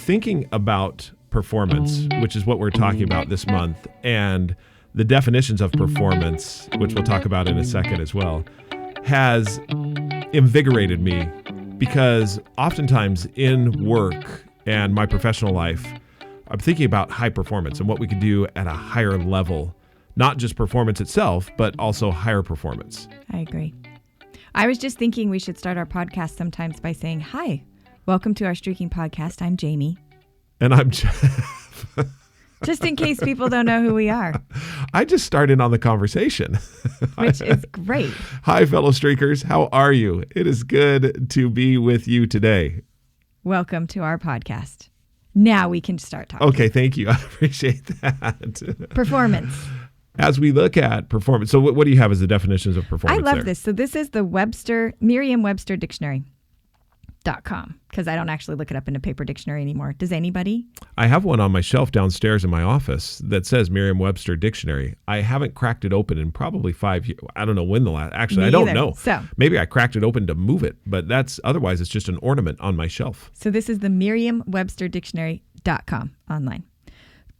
thinking about performance, which is what we're talking about this month, and the definitions of performance, which we'll talk about in a second as well, has invigorated me because oftentimes in work and my professional life, I'm thinking about high performance and what we can do at a higher level, not just performance itself, but also higher performance. I agree. I was just thinking we should start our podcast sometimes by saying, hi, welcome to our Streaking Podcast. I'm Jamie. And I'm Jeff. Just in case people don't know who we are. I just started on the conversation. Which is great. Hi, fellow Streakers. How are you? It is good to be with you today. Welcome to our podcast. Now we can start talking. Okay, thank you. I appreciate that. Performance. As we look at performance, so what do you have as the definitions of performance? I love there? this. So this is the Merriam-Webster Dictionary.com, because I don't actually look it up in a paper dictionary anymore. Does anybody? I have one on my shelf downstairs in my office that says Merriam-Webster Dictionary. I haven't cracked it open in probably 5 years. I don't know when the last. Actually, Me I don't either. know. So maybe I cracked it open to move it, but otherwise it's just an ornament on my shelf. So this is the Merriam-Webster Dictionary.com online.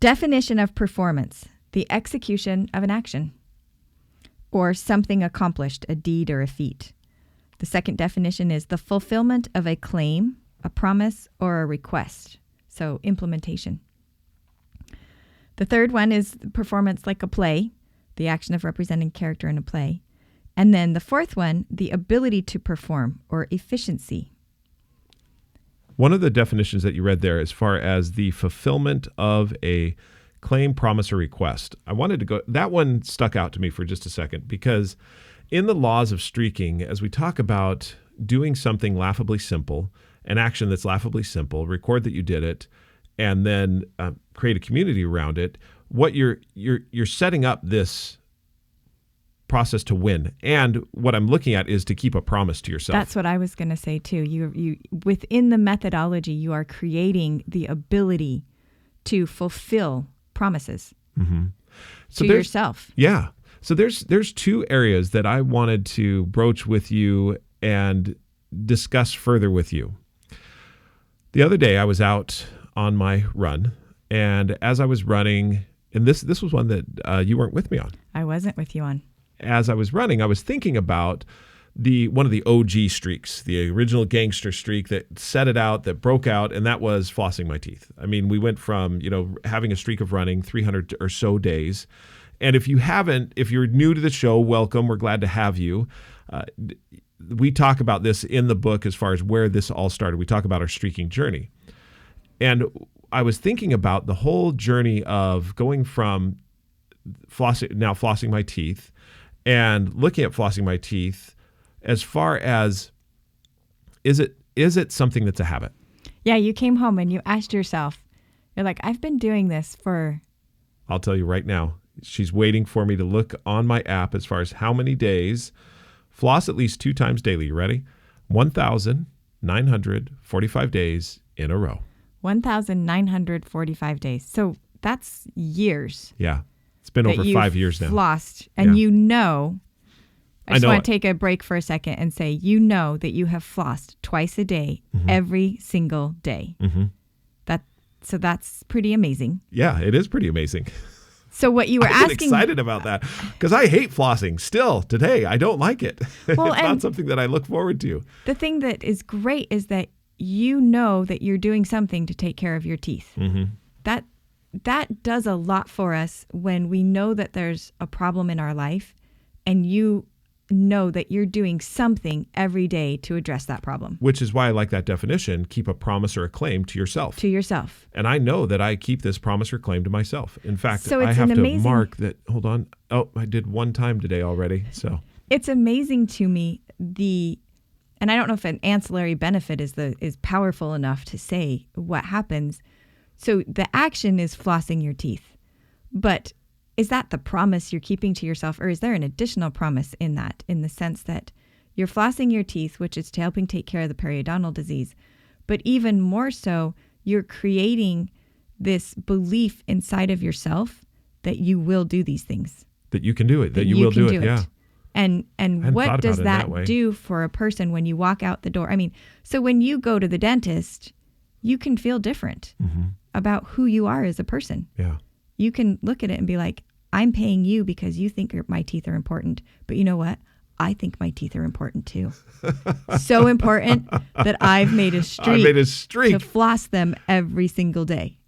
Definition of performance: the execution of an action or something accomplished, a deed or a feat. The second definition is the fulfillment of a claim, a promise, or a request. So implementation. The third one is performance like a play, the action of representing character in a play. And then the fourth one, the ability to perform or efficiency. One of the definitions that you read there, as far as the fulfillment of a claim, promise, or request, I wanted to go, that one stuck out to me for just a second, because in the laws of streaking, as we talk about doing something laughably simple, an action that's laughably simple, record that you did it, and then create a community around it, what you're setting up this process to win. And what I'm looking at is to keep a promise to yourself. That's what I was going to say too. You within the methodology, you are creating the ability to fulfill promises to yourself. Yeah. So there's two areas that I wanted to broach with you and discuss further with you. The other day I was out on my run, and as I was running, and this was one that you weren't with me on. I wasn't with you on. As I was running, I was thinking about one of the OG streaks, the original gangster streak that set it out, that broke out, and that was flossing my teeth. I mean, we went from, having a streak of running 300 or so days. And if you're new to the show, welcome. We're glad to have you. We talk about this in the book as far as where this all started. We talk about our streaking journey. And I was thinking about the whole journey of going from flossing my teeth and looking at flossing my teeth as far as, is it something that's a habit? Yeah, you came home and you asked yourself, you're like, I've been doing this for... I'll tell you right now, she's waiting for me to look on my app as far as how many days. Floss at least 2 times daily. You ready? 1,945 days in a row. 1,945 days. So that's years. Yeah. It's been over 5 years now. Flossed. And yeah. I just want to take a break for a second and say, that you have flossed twice a day, every single day. Mm-hmm. So that's pretty amazing. Yeah, it is pretty amazing. So what you were I'm asking... excited about that because I hate flossing still today. I don't like it. Well, it's not something that I look forward to. The thing that is great is that you know that you're doing something to take care of your teeth. Mm-hmm. That does a lot for us when we know that there's a problem in our life and you know that you're doing something every day to address that problem. Which is why I like that definition, keep a promise or a claim to yourself. To yourself. And I know that I keep this promise or claim to myself. In fact, so I have to mark that, hold on. Oh, I did 1 time today already. So it's amazing to me and I don't know if an ancillary benefit is powerful enough to say what happens. So the action is flossing your teeth, but is that the promise you're keeping to yourself, or is there an additional promise in that, in the sense that you're flossing your teeth, which is to helping take care of the periodontal disease, but even more so, you're creating this belief inside of yourself that you will do these things. That you can do it, that you will do it, yeah. And what does that do for a person when you walk out the door? I mean, so when you go to the dentist, you can feel different about who you are as a person. Yeah. You can look at it and be like, I'm paying you because you think my teeth are important. But you know what? I think my teeth are important too. So important that I've made a streak to floss them every single day.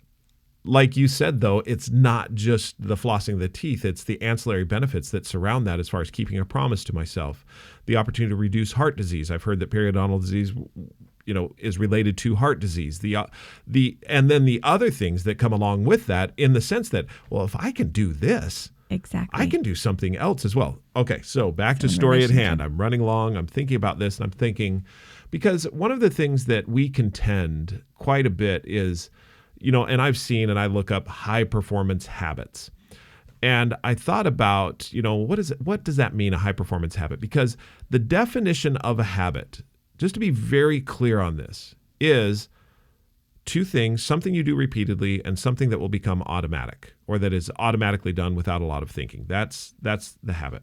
Like you said, though, it's not just the flossing of the teeth. It's the ancillary benefits that surround that as far as keeping a promise to myself. The opportunity to reduce heart disease. I've heard that periodontal disease, is related to heart disease. And then the other things that come along with that, in the sense that, well, if I can do this, exactly, I can do something else as well. Okay, so back to story at hand. I'm running along. I'm thinking about this, and I'm thinking, because one of the things that we contend quite a bit is, and I've seen and I look up high performance habits. And I thought about, what does that mean, a high performance habit? Because the definition of a habit, just to be very clear on this, is two things: something you do repeatedly and something that will become automatic, or that is automatically done without a lot of thinking. That's the habit.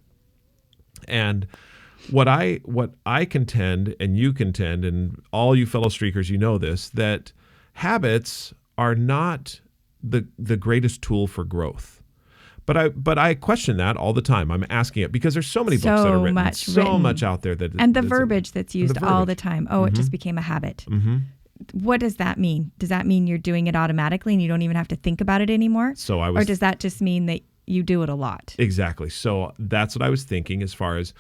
And what I contend, and you contend, and all you fellow streakers, this, that habits are not the greatest tool for growth. But I question that all the time. I'm asking it because there's so many books that are written, so much out there and the verbiage that's used all the time. Oh, it just became a habit. What does that mean? Does that mean you're doing it automatically and you don't even have to think about it anymore? Or does that just mean that you do it a lot? Exactly. So that's what I was thinking, as far as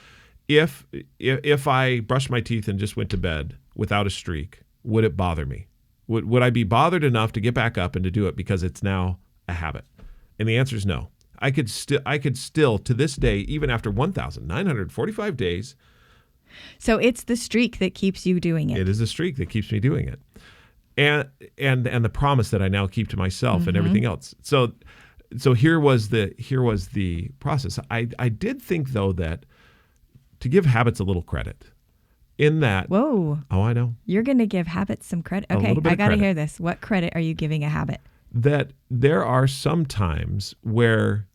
if I brushed my teeth and just went to bed without a streak, would it bother me? Would I be bothered enough to get back up and to do it because it's now a habit? And the answer is no. I could still to this day, even after 1,945 days. So it's the streak that keeps you doing it. It is the streak that keeps me doing it. And the promise that I now keep to myself and everything else. So here was the process. I did think, though, that to give habits a little credit. In that. Whoa. Oh, I know. You're going to give habits some credit. Okay, I got to hear this. What credit are you giving a habit? That there are some times where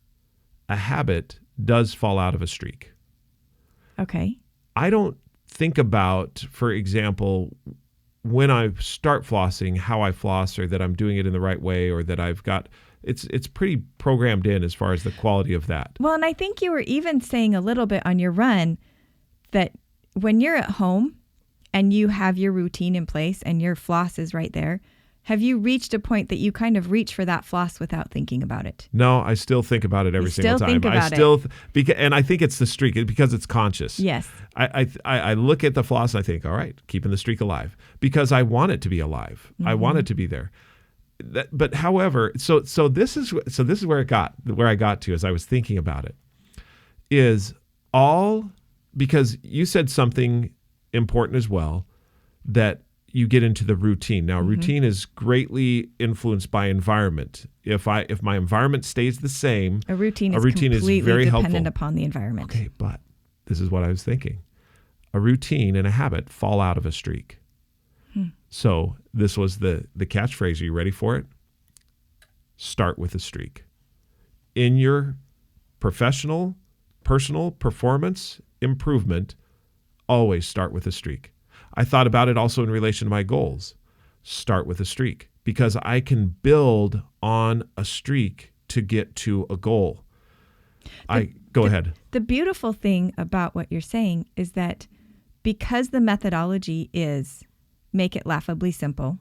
a habit does fall out of a streak. Okay. I don't think about, for example, when I start flossing, how I floss, or that I'm doing it in the right way, or that I've got, it's pretty programmed in as far as the quality of that. Well, and I think you were even saying a little bit on your run that when you're at home and you have your routine in place and your floss is right there, have you reached a point that you kind of reach for that floss without thinking about it? No, I still think about it every single time. And I think it's the streak because it's conscious. Yes. I look at the floss and I think, all right, keeping the streak alive, because I want it to be alive. I want it to be there. But however, so this is where I got to as I was thinking about it, is all because you said something important as well, that you get into the routine. Now, routine is greatly influenced by environment. If my environment stays the same, a routine is completely very dependent helpful upon the environment. Okay, but this is what I was thinking. A routine and a habit fall out of a streak. So this was the catchphrase. Are you ready for it? Start with a streak. In your personal performance improvement, always start with a streak. I thought about it also in relation to my goals. Start with a streak, because I can build on a streak to get to a goal. Go ahead. The beautiful thing about what you're saying is that because the methodology is make it laughably simple,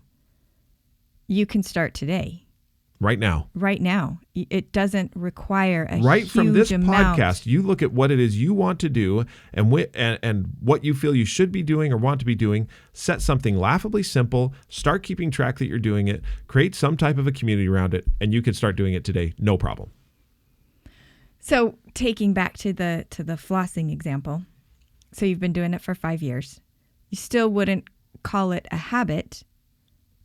you can start today. Right now. It doesn't require a right huge from this amount. podcast, you look at what it is you want to do and what you feel you should be doing or want to be doing. Set something laughably simple. Start keeping track that you're doing it. Create some type of a community around it, and you can start doing it today. No problem. So taking back to the flossing example, so you've been doing it for 5 years. You still wouldn't call it a habit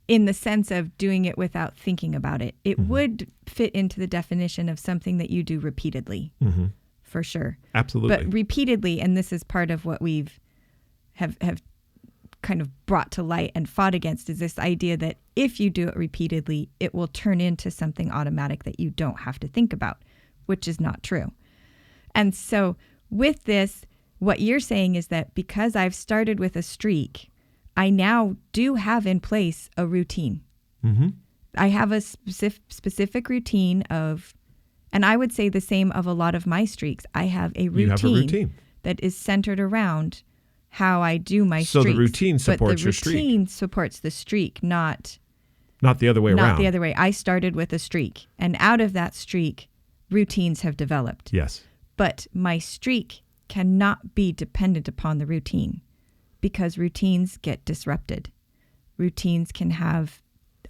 in the sense of doing it without thinking about it. It would fit into the definition of something that you do repeatedly, for sure. Absolutely. But repeatedly, and this is part of what we've have kind of brought to light and fought against, is this idea that if you do it repeatedly, it will turn into something automatic that you don't have to think about, which is not true. And so with this, what you're saying is that because I've started with a streak, I now do have in place a routine. Mm-hmm. I have a specific routine of, and I would say the same of a lot of my streaks. I have a routine, You have a routine that is centered around how I do my So streaks. the routine supports your streak. The routine supports the streak, not the other way around. Not the other way. I started with a streak, and out of that streak, routines have developed. Yes. But my streak cannot be dependent upon the routine because routines get disrupted. Routines can have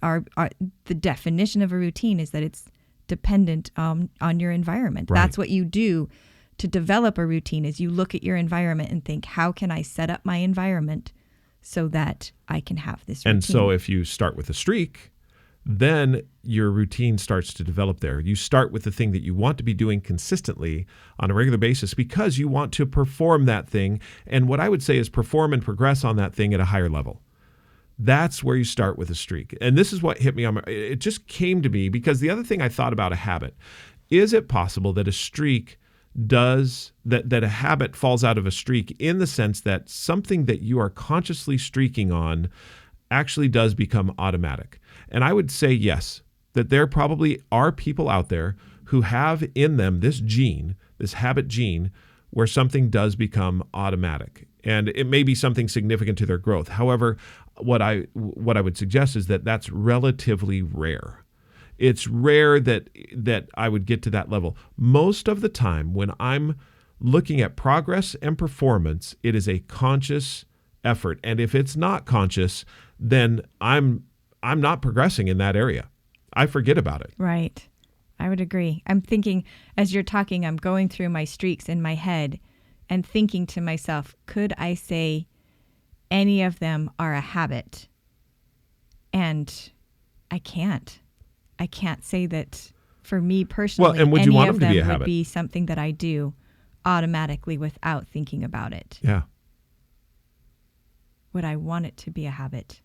the definition of a routine is that it's dependent on your environment. Right. That's what you do to develop a routine is you look at your environment and think, how can I set up my environment so that I can have this routine? And so if you start with a streak, then your routine starts to develop there. You start with the thing that you want to be doing consistently on a regular basis because you want to perform that thing. And what I would say is perform and progress on that thing at a higher level. That's where you start with a streak. And this is what hit me on it just came to me because the other thing I thought about a habit, is it possible that a streak does that a habit falls out of a streak in the sense that something that you are consciously streaking on actually does become automatic? And I would say yes, that there probably are people out there who have in them this gene, this habit gene, where something does become automatic. And it may be something significant to their growth. However, what I would suggest is that that's relatively rare. It's rare that I would get to that level. Most of the time when I'm looking at progress and performance, it is a conscious effort. And if it's not conscious, then I'm not progressing in that area. I forget about it. Right. I would agree. I'm thinking, as you're talking, I'm going through my streaks in my head and thinking to myself, could I say any of them are a habit? And I can't. I can't say that for me personally, Well, and would you want them to be a habit? Would be something that I do automatically without thinking about it. Yeah. Would I want it to be a habit?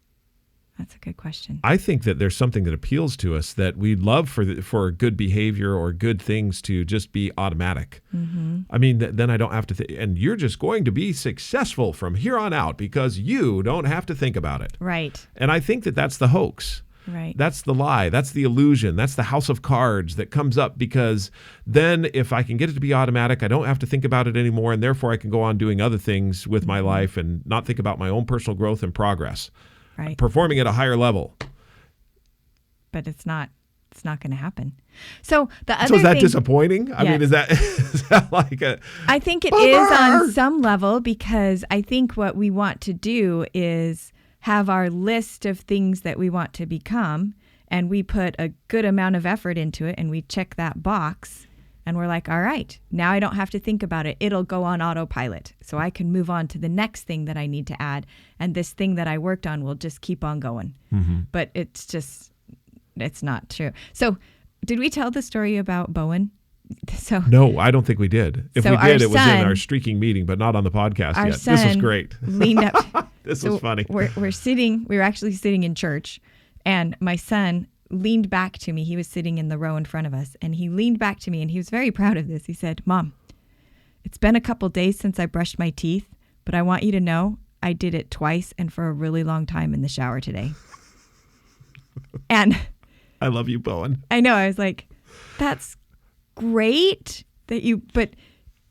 That's a good question. I think that there's something that appeals to us that we'd love for good behavior or good things to just be automatic. Mm-hmm. I mean, then I don't have to and you're just going to be successful from here on out because you don't have to think about it. Right. And I think that that's the hoax. Right. That's the lie. That's the illusion. That's the house of cards that comes up because then if I can get it to be automatic, I don't have to think about it anymore. And therefore I can go on doing other things with my life and not think about my own personal growth and progress. Right. Performing at a higher level. But it's not going to happen. So the other So is that thing, disappointing? I mean, is that like a I think it bummer? is on some level because I think what we want to do is have our list of things that we want to become, and we put a good amount of effort into it, and we check that box, and we're like, all right, now I don't have to think about it. It'll go on autopilot, so I can move on to the next thing that I need to add, and this thing that I worked on will just keep on going. Mm-hmm. But it's not true. So did we tell the story about Bowen? So No, I don't think we did. If so we did, it was in son- our streaking meeting, but not on the podcast our yet. This was son great. leaned up. This So was funny. We were actually sitting in church, and my son leaned back to me. He was sitting in the row in front of us, and he leaned back to me, and he was very proud of this. He said, "Mom, it's been a couple days since I brushed my teeth, but I want you to know I did it twice and for a really long time in the shower today." And I love you, Bowen. I know, I was like, that's great that you, but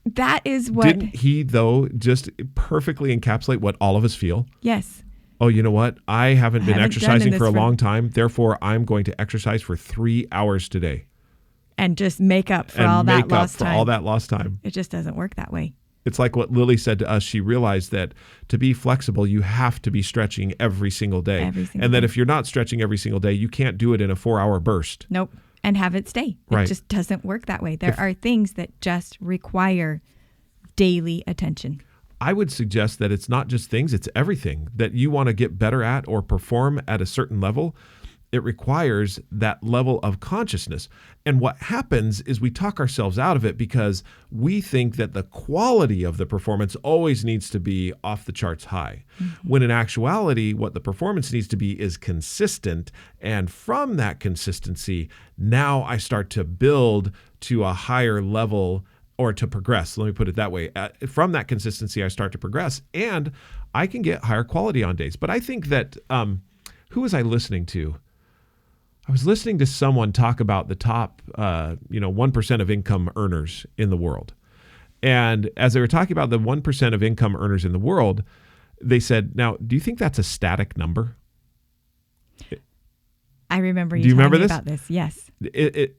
that is what. Didn't he, though, just perfectly encapsulate what all of us feel? Yes. Oh, you know what? I haven't been haven't exercising done for a this long time. Therefore, I'm going to exercise for 3 hours today. And just make up for and all make that up lost for time. all that lost time. It just doesn't work that way. It's like what Lily said to us. She realized that to be flexible, you have to be stretching every single day. And that if you're not stretching every single day, you can't do it in a 4-hour burst. Nope. And have it stay. Right. It just doesn't work that way. There are things that just require daily attention. I would suggest that it's not just things, it's everything that you want to get better at or perform at a certain level. It requires that level of consciousness. And what happens is we talk ourselves out of it because we think that the quality of the performance always needs to be off the charts high. Mm-hmm. When in actuality, what the performance needs to be is consistent. And from that consistency, now I start to build to a higher level or to progress. Let me put it that way. From that consistency, I start to progress. And I can get higher quality on days. But I think that, who was I listening to? I was listening to someone talk about the top, 1% of income earners in the world. And as they were talking about the 1% of income earners in the world, they said, now, do you think that's a static number? I remember Do you remember this? about this. Yes.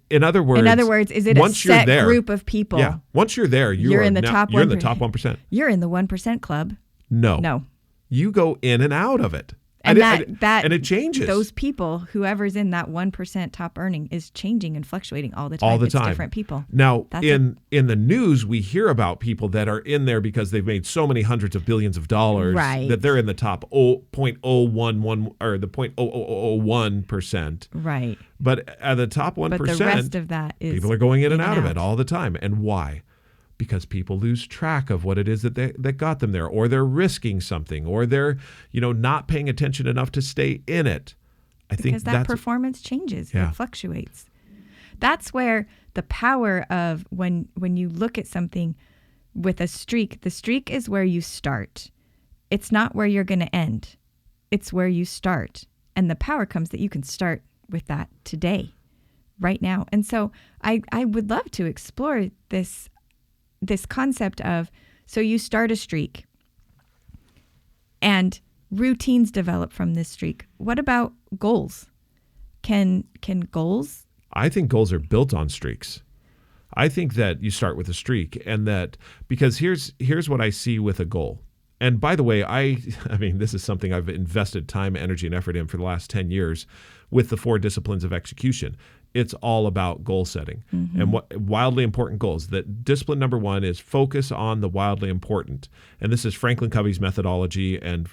In other words, is it a set group of people? Yeah. Once you're there, you're in the top 1%. You're in the 1% club. No. You go in and out of it. And and it changes. Those people, whoever's in that 1% top earning, is changing and fluctuating all the time. All the it's time. Different people. Now, in the news, we hear about people that are in there because they've made so many hundreds of billions of dollars that they're in the top 0.011 or the 0.0001%. Right. But at the top 1%, but the rest of that is people are going in and out of it all the time. And why? Because people lose track of what it is that got them there, or they're risking something, or they're, not paying attention enough to stay in it. Because that performance changes. Yeah. It fluctuates. That's where the power of when you look at something with a streak, the streak is where you start. It's not where you're going to end. It's where you start. And the power comes that you can start with that today, right now. And so I would love to explore this concept of, so you start a streak and routines develop from this streak. What about goals? Can goals? I think goals are built on streaks. I think that you start with a streak, and that because here's what I see with a goal. And by the way, I mean, this is something I've invested time, energy, and effort in for the last 10 years with the 4 disciplines of execution. It's all about goal setting and what wildly important goals. That discipline number 1 is focus on the wildly important. And this is Franklin Covey's methodology, and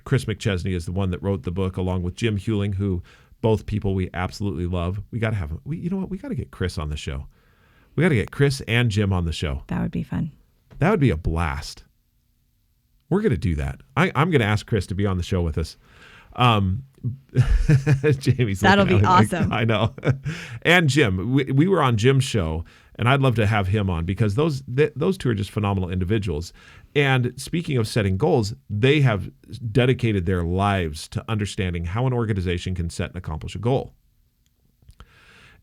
Chris McChesney is the one that wrote the book along with Jim Hewling, who both people we absolutely love. We got to have you know what? We got to get Chris on the show. We got to get Chris and Jim on the show. That would be fun. That would be a blast. We're going to do that. I'm going to ask Chris to be on the show with us. Jamie's that'll be awesome. I know. And Jim, we were on Jim's show, and I'd love to have him on because those two are just phenomenal individuals. And speaking of setting goals, they have dedicated their lives to understanding how an organization can set and accomplish a goal.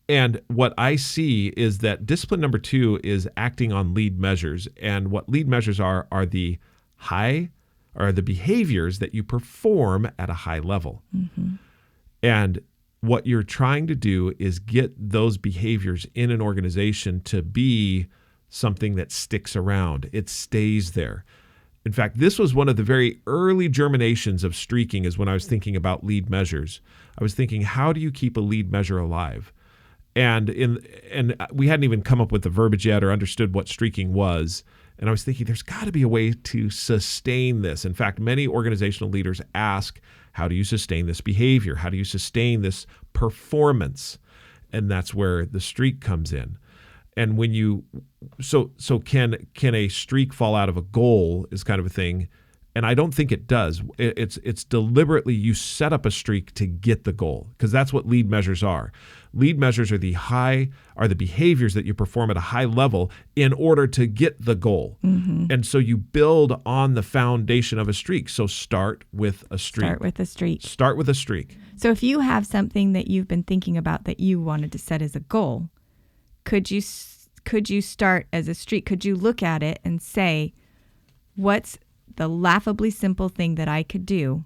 And what I see is that discipline number 2 is acting on lead measures. And what lead measures are the the behaviors that you perform at a high level. And what you're trying to do is get those behaviors in an organization to be something that sticks around. It stays there. In fact, this was one of the very early germinations of streaking, is when I was thinking about lead measures. I was thinking, how do you keep a lead measure alive? And we hadn't even come up with the verbiage yet or understood what streaking was. And I was thinking, there's got to be a way to sustain this. In fact, many organizational leaders ask, how do you sustain this behavior? How do you sustain this performance? And that's where the streak comes in. And when can a streak fall out of a goal is kind of a thing. And I don't think it does. It's deliberately you set up a streak to get the goal, because that's what lead measures are. Lead measures are the behaviors that you perform at a high level in order to get the goal. And so you build on the foundation of a streak. So start with a streak. Start with a streak. So if you have something that you've been thinking about that you wanted to set as a goal, could you start as a streak? Could you look at it and say, what's the laughably simple thing that I could do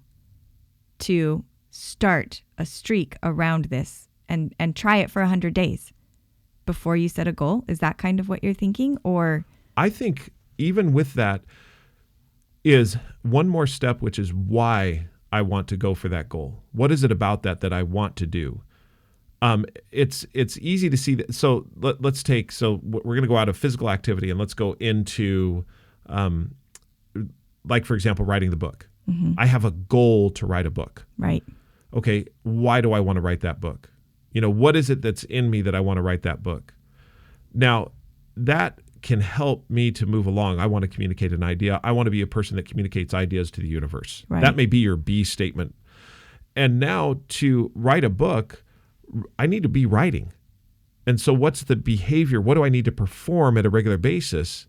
to start a streak around this and try it for 100 days before you set a goal? Is that kind of what you're thinking? Or I think even with that is one more step, which is why I want to go for that goal. What is it about that I want to do? It's easy to see that. So let's take, we're going to go out of physical activity and let's go into, like, for example, writing the book. I have a goal to write a book. Right. Okay. Why do I want to write that book? What is it that's in me that I want to write that book? Now, that can help me to move along. I want to communicate an idea. I want to be a person that communicates ideas to the universe. Right. That may be your B statement. And now to write a book, I need to be writing. And so what's the behavior? What do I need to perform at a regular basis?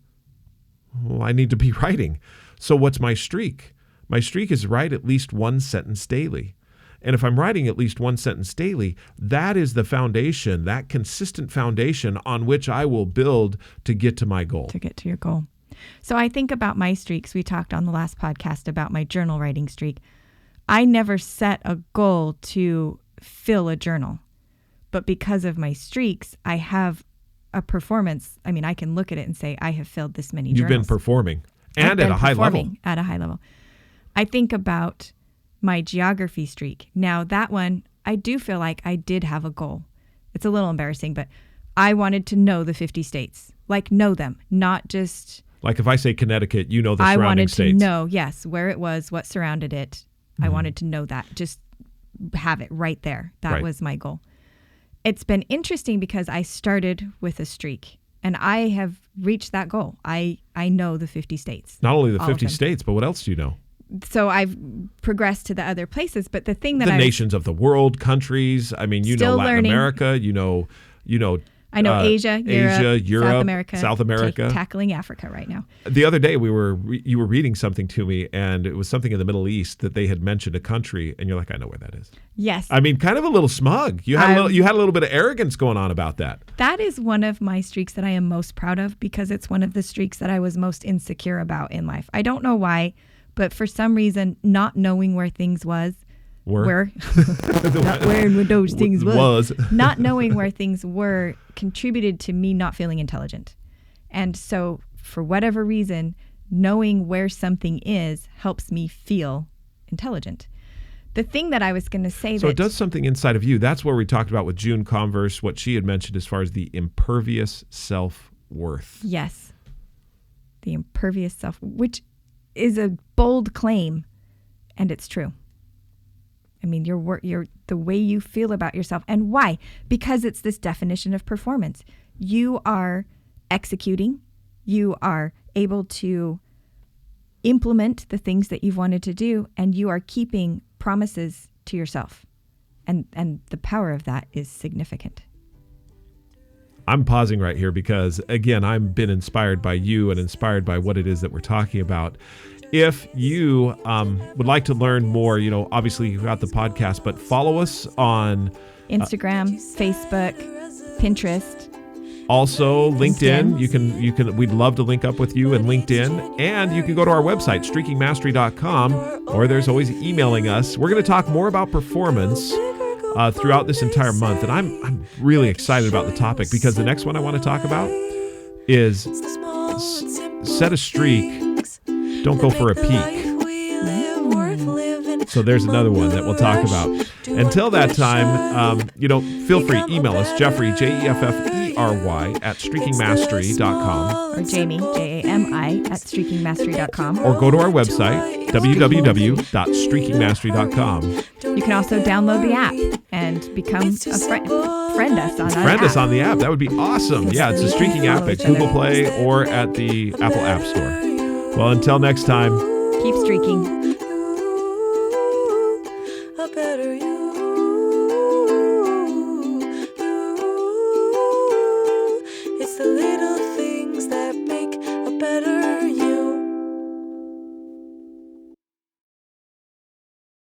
Well, I need to be writing. So what's my streak? My streak is write at least one sentence daily. And if I'm writing at least one sentence daily, that is the foundation, that consistent foundation on which I will build to get to my goal. To get to your goal. So I think about my streaks. We talked on the last podcast about my journal writing streak. I never set a goal to fill a journal. But because of my streaks, I have a performance. I mean, I can look at it and say, I have filled this many journals. You've been performing and at a high level. At a high level. I think about my geography streak. Now, that one, I do feel like I did have a goal. It's a little embarrassing, but I wanted to know the 50 states. Like, know them, not just... Like if I say Connecticut, you know the surrounding states. I wanted to know, yes, where it was, what surrounded it. I wanted to know that. Just have it right there. That was my goal. It's been interesting because I started with a streak, and I have reached that goal. I know the 50 states. Not only the 50 states, but what else do you know? So I've progressed to the other places, but the thing that the nations of the world, countries. I mean, you know Latin America. You know. I know Asia, Europe, South America. Tackling Africa right now. The other day you were reading something to me, and it was something in the Middle East that they had mentioned a country, and you're like, I know where that is. Yes. I mean, kind of a little smug. You had a little bit of arrogance going on about that. That is one of my streaks that I am most proud of because it's one of the streaks that I was most insecure about in life. I don't know why, but for some reason, not knowing where things not where those things was. Not knowing where things were contributed to me not feeling intelligent. And so for whatever reason, knowing where something is helps me feel intelligent. The thing that I was going to say So it does something inside of you. That's where we talked about with June Converse, what she had mentioned as far as the impervious self-worth. Yes. The impervious self, which is a bold claim, and it's true. I mean, your the way you feel about yourself. And why? Because it's this definition of performance. You are executing. You are able to implement the things that you've wanted to do, and you are keeping promises to yourself. And the power of that is significant. I'm pausing right here because, again, I've been inspired by you and inspired by what it is that we're talking about. If you would like to learn more, obviously you've got the podcast, but follow us on Instagram, Facebook, Pinterest. Also LinkedIn. You can we'd love to link up with you in LinkedIn, and you can go to our website, streakingmastery.com, or there's always emailing us. We're going to talk more about performance throughout this entire month, and I'm really excited about the topic because the next one I want to talk about is set a streak. Don't go for a peak. So there's another one that we'll talk about. Until that time, feel free, email us, Jeffrey, Jeffrey, at streakingmastery.com. Or Jamie, Jami, at streakingmastery.com. Or go to our website, www.streakingmastery.com. You can also download the app and become a friend us on Friend us on the app. That would be awesome. Yeah, it's a streaking app at Google Play or at the Apple App Store. Well, until next time, keep streaking.